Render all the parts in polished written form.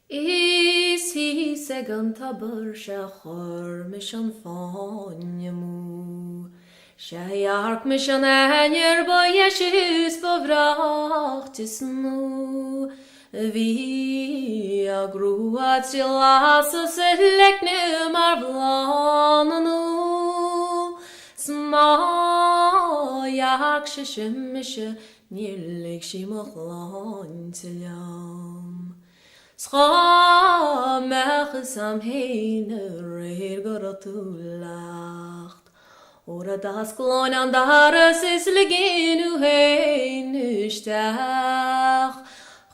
Is he second tabar shachar mission fanyamu. Shayark mission anyer boy yeshus bovrachtis nu. Vi agruat silas selekne marvlananu. Sma yak shishmishe nirlik shimachlan tilyam. Schramach sam heiner garotulacht. Ora das klon an dares is legenu heinustach.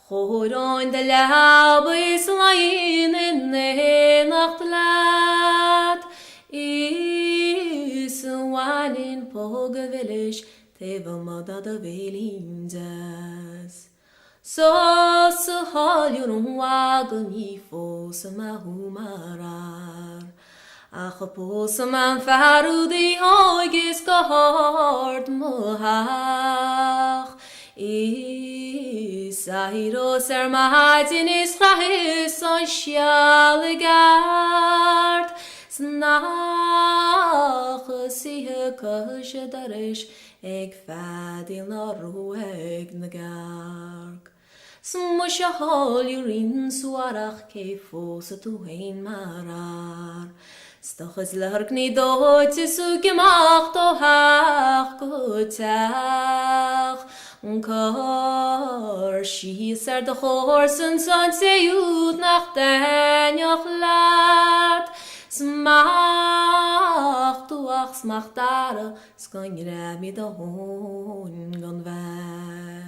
Choron de laube is lain in de nachtlat. Is wan in pogevelish teva madada velindas. Så har ju de wagen i få som humarar. Ach på som en färdig högiska hard mohar. Isairo ser mahajtin israhis on sjaligard. Snach sihe kushe darish eg fadil na rueg nagarg. Smusha hol yurin suarach ke fosa tu hein marar. Stoch es lurk ni doit su gemacht o hach gutach. Kar shi ser de horsen son se ut nach den joch lat. Smach du ach smach dare, skan gra mi da hon gan weg.